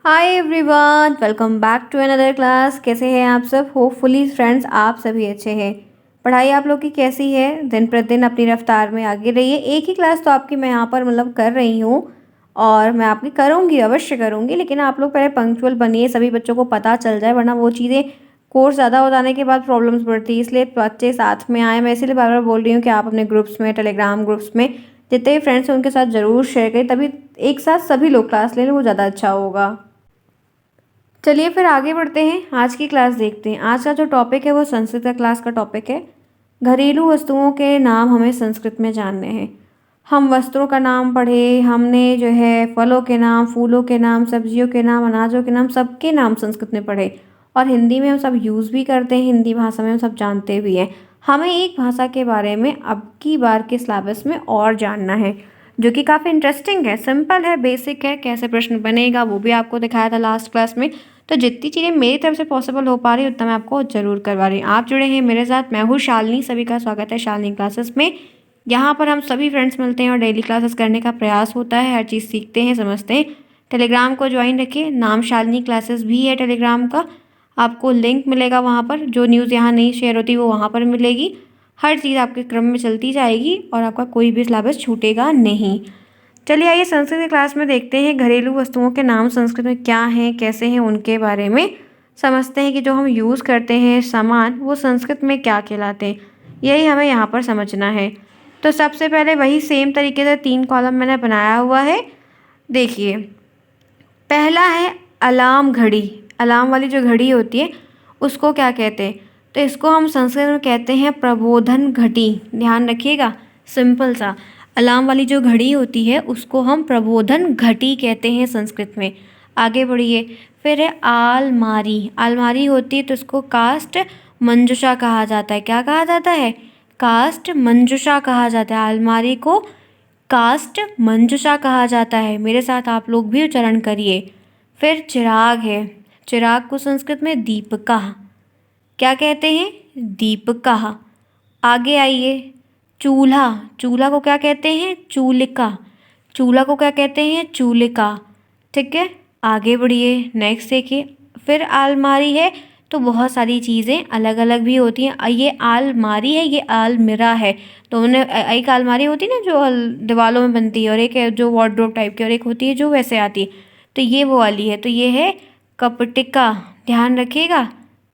Hi everyone, welcome back to another class. कैसे हैं आप सब? होपफुली फ्रेंड्स आप सभी अच्छे हैं। पढ़ाई आप लोग की कैसी है? दिन प्रतिदिन अपनी रफ्तार में आगे रहिए। एक ही क्लास तो आपकी मैं यहाँ पर कर रही हूँ और मैं आपकी करूँगी, अवश्य करूँगी, लेकिन आप लोग पहले पंक्चुअल बनिए, सभी बच्चों को पता चल जाए, वरना वो चीज़ें कोर्स ज़्यादा हो जाने के बाद प्रॉब्लम्स बढ़ती है। इसलिए बच्चे साथ में आए। मैं इसीलिए बार बार बोल रही हूँ कि आप अपने ग्रुप्स में, टेलीग्राम ग्रुप्स में जितने भी फ्रेंड्स हैं उनके साथ ज़रूर शेयर करें, तभी एक साथ सभी लोग क्लास ले लें, वो ज़्यादा अच्छा होगा। चलिए फिर आगे बढ़ते हैं, आज की क्लास देखते हैं। आज का जो टॉपिक है वो संस्कृत का क्लास का टॉपिक है। घरेलू वस्तुओं के नाम हमें संस्कृत में जानने हैं। हम वस्त्रों का नाम पढ़े, हमने जो है फलों के नाम, फूलों के नाम, सब्जियों के नाम, अनाजों के नाम, सबके नाम संस्कृत में पढ़े और हिंदी में हम सब यूज़ भी करते हैं, हिंदी भाषा में हम सब जानते भी हैं। हमें एक भाषा के बारे में अब की बार के सिलेबस में और जानना है, जो कि काफ़ी इंटरेस्टिंग है, सिंपल है, बेसिक है। कैसे प्रश्न बनेगा वो भी आपको दिखाया था लास्ट क्लास में। तो जितनी चीज़ें मेरी तरफ से पॉसिबल हो पा रही उतना मैं आपको ज़रूर करवा रही हूँ। आप जुड़े हैं मेरे साथ, मैं हूँ शालिनी। सभी का स्वागत है शालिनी क्लासेस में। यहाँ पर हम सभी फ्रेंड्स मिलते हैं और डेली क्लासेस करने का प्रयास होता है, हर चीज़ सीखते हैं, समझते हैं। टेलीग्राम को ज्वाइन रखिए, नाम शालिनी क्लासेस भी है टेलीग्राम का। आपको लिंक मिलेगा वहाँ पर, जो न्यूज़ यहाँ नहीं शेयर होती वो वहाँ पर मिलेगी। हर चीज़ आपके क्रम में चलती जाएगी और आपका कोई भी सिलेबस छूटेगा नहीं। चलिए आइए संस्कृत की क्लास में देखते हैं घरेलू वस्तुओं के नाम संस्कृत में क्या हैं, कैसे हैं, उनके बारे में समझते हैं कि जो हम यूज़ करते हैं सामान वो संस्कृत में क्या कहलाते हैं। यही हमें यहाँ पर समझना है। तो सबसे पहले वही सेम तरीके से 3 कॉलम मैंने बनाया हुआ है। देखिए, पहला है अलार्म घड़ी। अलार्म वाली जो घड़ी होती है उसको क्या कहते हैं? तो इसको हम संस्कृत में कहते हैं प्रबोधन घटी। ध्यान रखिएगा, सिंपल सा। अलार्म वाली जो घड़ी होती है उसको हम प्रबोधन घटी कहते हैं संस्कृत में। आगे बढ़िए। फिर है आलमारी। आलमारी होती है तो उसको कास्ट मंजुषा कहा जाता है। क्या कहा जाता है? कास्ट मंजुषा कहा जाता है। आलमारी को कास्ट मंजुषा कहा जाता है। मेरे साथ आप लोग भी उच्चारण करिए। फिर चिराग है। चिराग को संस्कृत में दीपका क्या कहते हैं? दीपका। आगे आइए। चूल्हा। चूल्हा को क्या कहते हैं? चूलिका। चूल्हा को क्या कहते हैं? चूलिका। ठीक है, आगे बढ़िए। नेक्स्ट देखिए। फिर आलमारी है तो बहुत सारी चीज़ें अलग अलग भी होती हैं। ये आलमारी है, ये आलमिरा है। तो उन्हें एक आलमारी होती है ना जो दीवारों में बनती है, और एक है जो वार्डरोब टाइप की, और एक होती है जो वैसे आती है। तो ये वो वाली है। तो ये है कपटिका। ध्यान रखिएगा,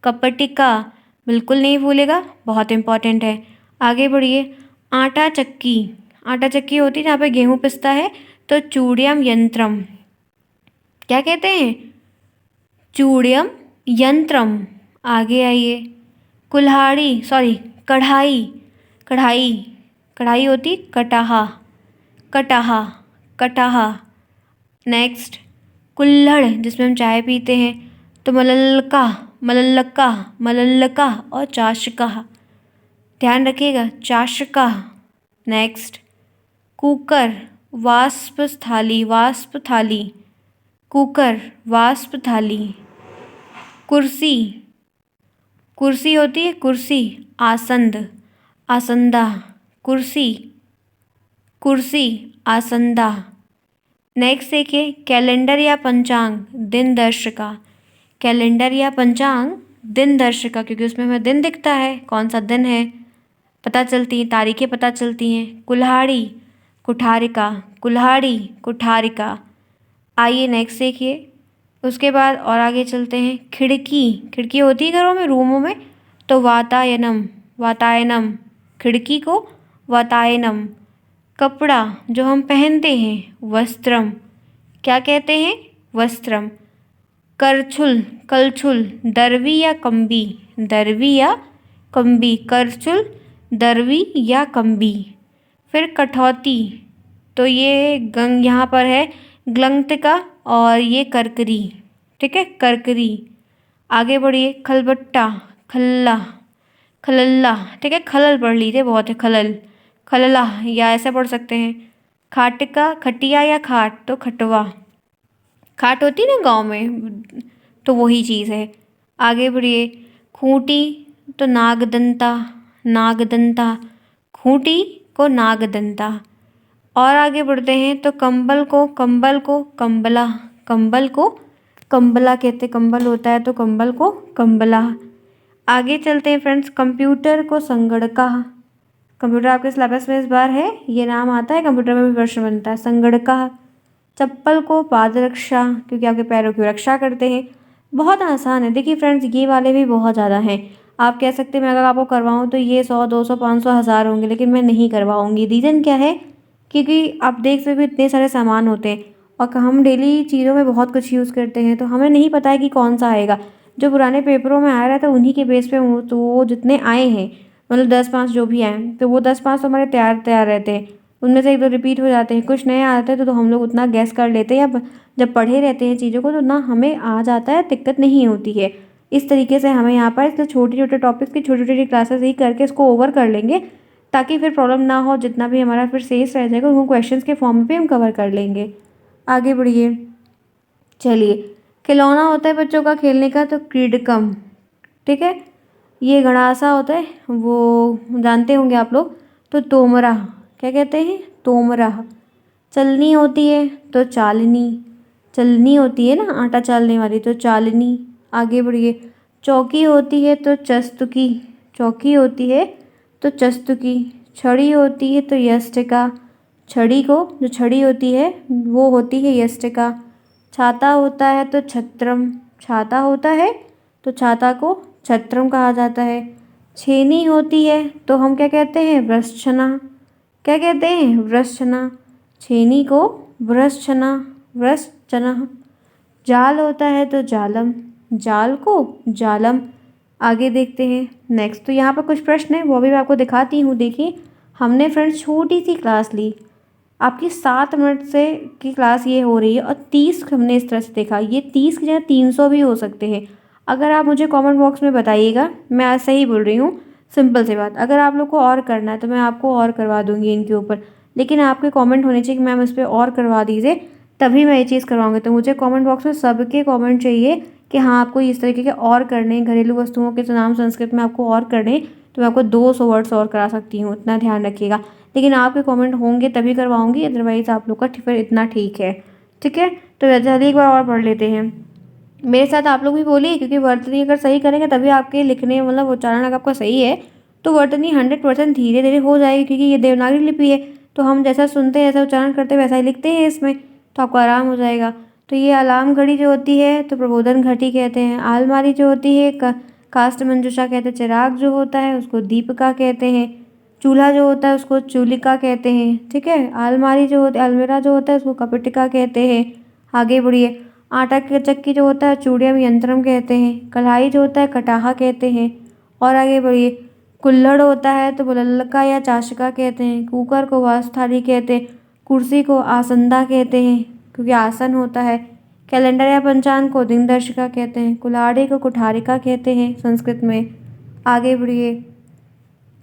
कपटिका बिल्कुल नहीं भूलेगा, बहुत इंपॉर्टेंट है। आगे बढ़िए। आटा चक्की। आटा चक्की होती है जहाँ पे गेहूँ पिसता है, तो चूड़ियम यंत्रम क्या कहते हैं? चूड़ियम यंत्रम। आगे आइए। कुल्हाड़ी, सॉरी, कढ़ाई। कढ़ाई, कढ़ाई होती कटाहा। कटाहा, कटाहा। नेक्स्ट, कुल्हड़ जिसमें हम चाय पीते हैं, तो मलल्का, मलल्लका, मलल्लका और चाशका। ध्यान रखिएगा, चाशका। नेक्स्ट, कुकर, वाष्प थाली, वाष्प थाली। कुकर, वाष्प थाली। कुर्सी, कुर्सी होती है कुर्सी, आसंद, आसंदा। कुर्सी, कुर्सी, आसंदा। नेक्स्ट देखिए, कैलेंडर या पंचांग, दिन दर्शिका। कैलेंडर या पंचांग, दिन दर्शिका, क्योंकि उसमें हमें दिन दिखता है, कौन सा दिन है पता चलती हैं, तारीखें पता चलती हैं। कुल्हाड़ी, कुठारिका। कुल्हाड़ी, कुठारिका। आइए नेक्स्ट देखिए। उसके बाद और आगे चलते हैं। खिड़की, खिड़की होती है घरों में, रूमों में, तो वातायनम, वातायनम। खिड़की को वातायनम। कपड़ा जो हम पहनते हैं, वस्त्रम। क्या कहते हैं? वस्त्रम। करछुल, कलछुल, दरवी या कम्बी। दरवी या कम्बी। करछुल, दरवी या कम्बी। फिर कठौती, तो ये गंग यहाँ पर है ग्लंगतिका, और ये करकरी। ठीक है, करकरी। आगे बढ़िए। खलबट्टा, खल्ला, खलल्ला। ठीक है, खलल पढ़ लीजिए, बहुत है खलल, खलला, या ऐसे पढ़ सकते हैं। खाटिका, खटिया या खाट, तो खटवा। खाट होती ना गांव में, तो वही चीज़ है। आगे बढ़िए। खूंटी, तो नागदंता, नागदंता। खूंटी को नागदंता। और आगे बढ़ते हैं तो कंबल को, कंबल को कंबला, कंबल को कंबला कहते, कंबल होता है तो कंबल को कंबला। आगे चलते हैं फ्रेंड्स, कंप्यूटर को संगणका। कंप्यूटर आपके सिलेबस में इस बार है, ये नाम आता है, कंप्यूटर में भी प्रश्न बनता है, संगणका। चप्पल को पादरक्षा, क्योंकि आपके पैरों की रक्षा करते हैं। बहुत आसान है। देखिए फ्रेंड्स, ये वाले भी बहुत ज़्यादा हैं। आप कह सकते हैं मैं अगर आपको करवाऊँ तो ये 100, 200, 500, 1000 होंगे, लेकिन मैं नहीं करवाऊँगी। रीज़न क्या है? क्योंकि आप देख सकते हो इतने सारे सामान होते हैं और हम डेली चीज़ों में बहुत कुछ यूज़ करते हैं, तो हमें नहीं पता है कि कौन सा आएगा। जो पुराने पेपरों में आ रहा था उन्हीं के बेस पे वो जितने आए हैं, मतलब 10-5 जो भी आए, तो वो 10-5 तो हमारे तैयार तैयार रहते हैं। उनमें से 1-2 रिपीट हो जाते हैं, कुछ नए आते हैं तो हम लोग उतना गैस कर लेते हैं, या जब पढ़े रहते हैं चीज़ों को तो ना हमें आ जाता है, दिक्कत नहीं होती है। इस तरीके से हमें यहाँ पर छोटे-छोटे टॉपिक्स की छोटी-छोटी क्लासेस ही करके इसको ओवर कर लेंगे, ताकि फिर प्रॉब्लम ना हो। जितना भी हमारा फिर शेष रह जाएगा उनको क्वेश्चंस के फॉर्म पे हम कवर कर लेंगे। आगे बढ़िए। चलिए, खिलौना होता है बच्चों का खेलने का तो क्रीडकम, ठीक है। ये गणासा होता है, वो जानते होंगे आप लोग, तो तोमरा। क्या कहते हैं? तोमरा। चलनी होती है तो चालनी, चलनी होती है ना आटा चालने वाली, तो चालनी। आगे बढ़िए। चौकी होती है तो चस्तुकी, चौकी होती है तो चस्तुकी। छड़ी होती है तो यष्टिका, छड़ी को जो छड़ी होती है वो होती है यष्टिका। छाता होता है तो छत्रम, छाता होता है तो छाता को छत्रम कहा जाता है। छेनी होती है तो हम क्या कहते हैं? वृश्चना। क्या कहते हैं? वृश्चना। छेनी को वृश्चना, वृश्चना। जाल होता है तो जालम, जाल को जालम। आगे देखते हैं नेक्स्ट। तो यहाँ पर कुछ प्रश्न है, वो भी मैं आपको दिखाती हूँ। देखिए, हमने फ्रेंड्स छोटी सी क्लास ली, आपकी 7 मिनट से की क्लास ये हो रही है और 30 हमने इस तरह से देखा। ये 30 की जगह 300 भी हो सकते हैं। अगर आप मुझे कमेंट बॉक्स में बताइएगा, मैं आज सही बोल रही हूँ, सिंपल सी बात। अगर आप लोग को और करना है तो मैं आपको और करवा दूँगी इनके ऊपर, लेकिन आपके कमेंट होने चाहिए कि मैम इस पर और करवा दीजिए, तभी मैं ये चीज़ करवाऊँगी। तो मुझे कमेंट बॉक्स में सबके कमेंट चाहिए कि हाँ आपको इस तरीके के और करने हैं, घरेलू वस्तुओं के नाम संस्कृत में आपको और करने हैं, तो मैं आपको 200 वर्ड्स और करा सकती हूँ, इतना ध्यान रखिएगा। लेकिन आपके कमेंट होंगे तभी करवाऊँगी, अदरवाइज़ आप लोग का फिर इतना ठीक है, ठीक है। तो जल्दी एक बार और पढ़ लेते हैं। मेरे साथ आप लोग भी बोलिए, क्योंकि वर्तनी अगर सही करेंगे तभी आपके लिखने मतलब उच्चारण अगर आपका सही है तो वर्तनी 100% धीरे धीरे हो जाएगी, क्योंकि ये देवनागरी लिपि है, तो हम जैसा सुनते हैं, जैसा उच्चारण करते हैं वैसा ही लिखते हैं इसमें, तो आपको आराम हो जाएगा। तो ये अलार्म घड़ी जो होती है तो प्रबोधन घड़ी कहते हैं। आलमारी जो होती है काष्ठ मंजूषा कहते हैं। चिराग जो होता है उसको दीपिका कहते हैं। चूल्हा जो होता है उसको चूलिका कहते हैं, ठीक है। अलमारी जो होती है, अलमीरा जो होता है उसको कपटिका कहते हैं। आगे बढ़िए। आटा की चक्की जो होता है चूड़ियम यंत्रम कहते हैं। कढ़ाई जो होता है कटाहा कहते हैं। और आगे बढ़िए। कुल्हड़ होता है तो बुलल्लका या चाशिका कहते हैं। कुकर को वासथाली कहते हैं। कुर्सी को आसंदा कहते हैं, क्योंकि आसन होता है। कैलेंडर या पंचांग को दिनदर्शिका कहते हैं। कुल्हाड़ी को कुठारिका कहते हैं संस्कृत में। आगे बढ़िए।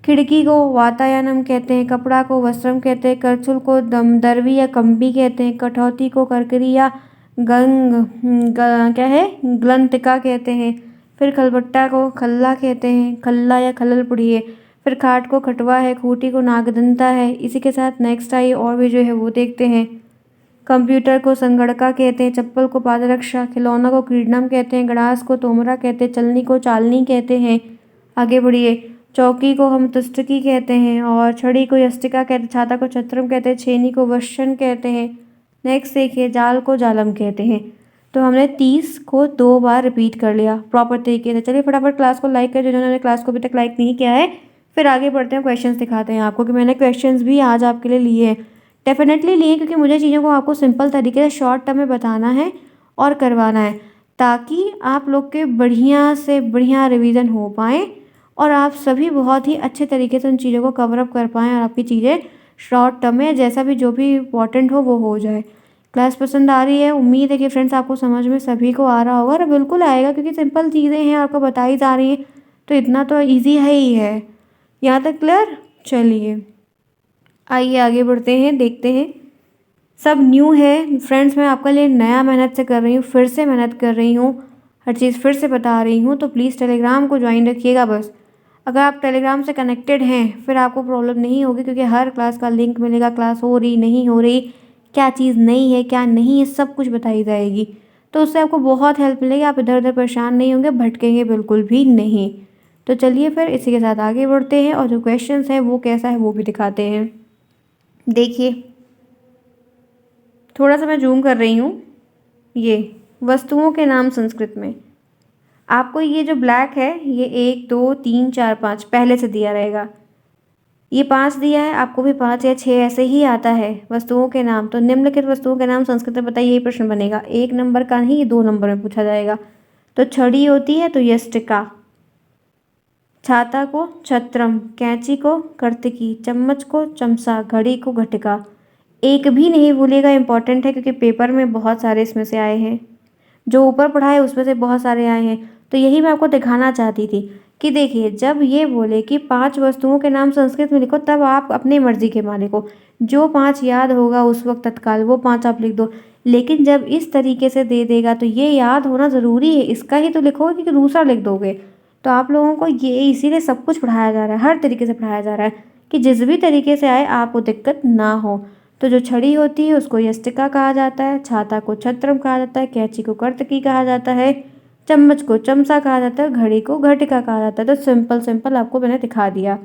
खिड़की को वातायनम कहते हैं। कपड़ा को वस्त्रम कहते हैं। करछुल को दरवी या कंबी कहते हैं। कठौती को करकरी या क्या है ग्लंतिका कहते हैं। फिर खलबट्टा को खल्ला कहते हैं, खल्ला या खलल पढ़िए। फिर खाट को खटवा है। खूटी को नागदंता है। इसी के साथ नेक्स्ट आई और भी जो है वो देखते हैं। कंप्यूटर को संगणका कहते हैं। चप्पल को पादरक्षा। खिलौना को क्रीडनम कहते हैं। गणास को तोमरा कहते हैं। चलनी को चालनी कहते हैं। आगे बढ़िए। चौकी को हम तुष्टकी कहते हैं और छड़ी को यष्टिका कहते हैं। छाता को छत्रम कहते हैं। छेनी को वशन कहते हैं। नेक्स्ट देखिए, जाल को जालम कहते हैं। तो हमने 30 को 2 बार रिपीट कर लिया प्रॉपर तरीके से। चलिए फटाफट क्लास को लाइक कर, जिन्होंने क्लास को अभी तक लाइक नहीं किया है। फिर आगे बढ़ते हैं, क्वेश्चंस दिखाते हैं आपको कि मैंने क्वेश्चंस भी आज आपके लिए लिए हैं, डेफिनेटली लिए, क्योंकि मुझे चीज़ों को आपको सिंपल तरीके से शॉर्ट टर्म में बताना है और करवाना है, ताकि आप लोग के बढ़िया से बढ़िया रिवीजन हो पाए और आप सभी बहुत ही अच्छे तरीके से उन चीज़ों को कवर अप कर पाएँ और आपकी चीज़ें शॉर्ट टर्म में जैसा भी जो भी इम्पोर्टेंट हो वो हो जाए। क्लास पसंद आ रही है, उम्मीद है कि फ्रेंड्स आपको समझ में सभी को आ रहा होगा और बिल्कुल आएगा, क्योंकि सिंपल चीज़ें हैं आपको बताई जा रही हैं, तो इतना तो ईजी है ही है। यहाँ तक क्लियर? चलिए आइए आगे बढ़ते हैं, देखते हैं। सब न्यू है फ्रेंड्स, मैं आपके लिए नया मेहनत से कर रही हूँ, फिर से मेहनत कर रही हूँ, हर चीज़ फिर से बता रही हूँ, तो प्लीज़ टेलीग्राम को ज्वाइन रखिएगा बस। अगर आप टेलीग्राम से कनेक्टेड हैं फिर आपको प्रॉब्लम नहीं होगी, क्योंकि हर क्लास का लिंक मिलेगा, क्लास हो रही नहीं हो रही, क्या चीज़ नई है क्या नहीं है, सब कुछ बताई जाएगी। तो उससे आपको बहुत हेल्प मिलेगी, आप इधर उधर परेशान नहीं होंगे, भटकेंगे बिल्कुल भी नहीं। तो चलिए फिर इसी के साथ आगे बढ़ते हैं और जो क्वेश्चंस है वो कैसा है वो भी दिखाते हैं। देखिए, थोड़ा सा मैं जूम कर रही हूँ। ये वस्तुओं के नाम संस्कृत में, आपको ये जो ब्लैक है ये 1 2 3 4 5 पहले से दिया रहेगा। ये 5 दिया है, आपको भी 5 या 6 ऐसे ही आता है वस्तुओं के नाम। तो निम्नलिखित वस्तुओं के नाम संस्कृत में बताइए, यही प्रश्न बनेगा। 1 नंबर का नहीं, ये 2 नंबर में पूछा जाएगा। तो छड़ी होती है तो यष्टिका, छाता को छत्रम, कैंची को कर्तिकी, चम्मच को चमचा, घड़ी को घटिका। एक भी नहीं भूलिएगा, इंपॉर्टेंट है क्योंकि पेपर में बहुत सारे इसमें से आए हैं, जो ऊपर पढ़ा है उसमें से बहुत सारे आए हैं। तो यही मैं आपको दिखाना चाहती थी कि देखिए, जब ये बोले कि 5 वस्तुओं के नाम संस्कृत में लिखो, तब आप अपनी मर्जी के मालिक हो, जो 5 याद होगा उस वक्त तत्काल वो 5 आप लिख दो। लेकिन जब इस तरीके से दे देगा तो ये याद होना ज़रूरी है, इसका ही तो लिखोगे क्योंकि दूसरा लिख दोगे। तो आप लोगों को ये इसीलिए सब कुछ पढ़ाया जा रहा है, हर तरीके से पढ़ाया जा रहा है कि जिस भी तरीके से आए आपको दिक्कत ना हो। तो जो छड़ी होती है उसको यष्टिका कहा जाता है, छाता को छत्रम कहा जाता है, कैंची को कर्तकी कहा जाता है, चम्मच को चमचा कहा जाता है, घड़ी को घटिका कहा जाता है। तो सिंपल सिंपल आपको मैंने दिखा दिया।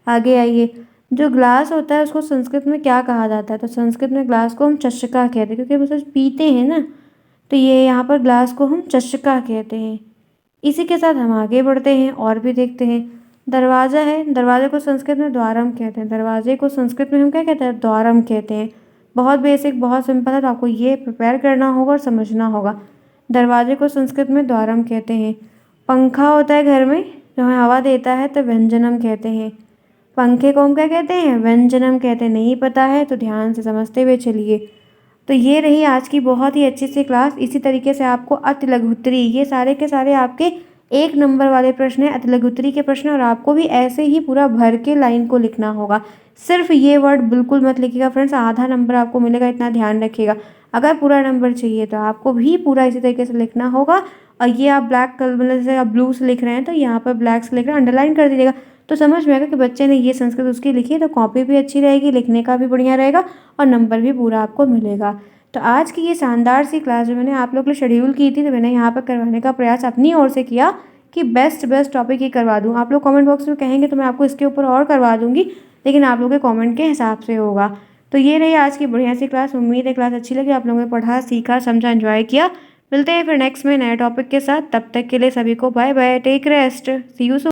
आगे आइए, जो ग्लास होता है उसको संस्कृत में क्या कहा जाता है? तो संस्कृत में ग्लास को हम चषका कहते हैं क्योंकि हम उसे पीते हैं ना। तो ये यहाँ पर ग्लास को हम चषका कहते हैं। इसी के साथ हम आगे बढ़ते हैं और भी देखते हैं। दरवाज़ा है, दरवाजे को संस्कृत में द्वारम कहते हैं। दरवाजे को संस्कृत में हम क्या कहते हैं? द्वारम कहते हैं। बहुत बेसिक, बहुत सिंपल है, तो आपको ये प्रिपेयर करना होगा और समझना होगा। दरवाजे को संस्कृत में द्वारम कहते हैं। पंखा होता है घर में जो हमें हवा देता है, तो व्यंजनम कहते हैं। पंखे को हम क्या कहते हैं? व्यंजनम कहते हैं। नहीं पता है तो ध्यान से समझते हुए चलिए। तो ये रही आज की बहुत ही अच्छी सी क्लास। इसी तरीके से आपको अति लघुत्तरी, ये सारे के सारे आपके 1 नंबर वाले प्रश्न हैं, अति लघुत्तरी के प्रश्न, और आपको भी ऐसे ही पूरा भर के लाइन को लिखना होगा। सिर्फ ये वर्ड बिल्कुल मत लिखिएगा फ्रेंड्स, आधा नंबर आपको मिलेगा, इतना ध्यान रखिएगा। अगर पूरा नंबर चाहिए तो आपको भी पूरा इसी तरीके से लिखना होगा। और ये आप ब्लैक कलर, मतलब जैसे आप ब्लू से लिख रहे हैं तो यहाँ पर ब्लैक से लिख रहे हैं, अंडरलाइन कर दीजिएगा, तो समझ में आएगा कि बच्चे ने ये संस्कृत उसकी लिखी है। तो कॉपी भी अच्छी रहेगी, लिखने का भी बढ़िया रहेगा और नंबर भी पूरा आपको मिलेगा। तो आज की ये शानदार सी क्लास जो मैंने आप लोग के लिए शेड्यूल की थी, तो मैंने यहाँ पर करवाने का प्रयास अपनी ओर से किया कि बेस्ट टॉपिक ही करवा दूँ। आप लोग कमेंट बॉक्स में कहेंगे तो मैं आपको इसके ऊपर और करवा दूँगी, लेकिन आप लोगों के कमेंट के हिसाब से होगा। तो ये रही आज की बढ़िया सी क्लास। उम्मीद है क्लास अच्छी लगी, आप लोगों ने पढ़ा, सीखा, समझा, एंजॉय किया। मिलते हैं फिर नेक्स्ट में नए टॉपिक के साथ। तब तक के लिए सभी को bye bye, take rest, see you soon.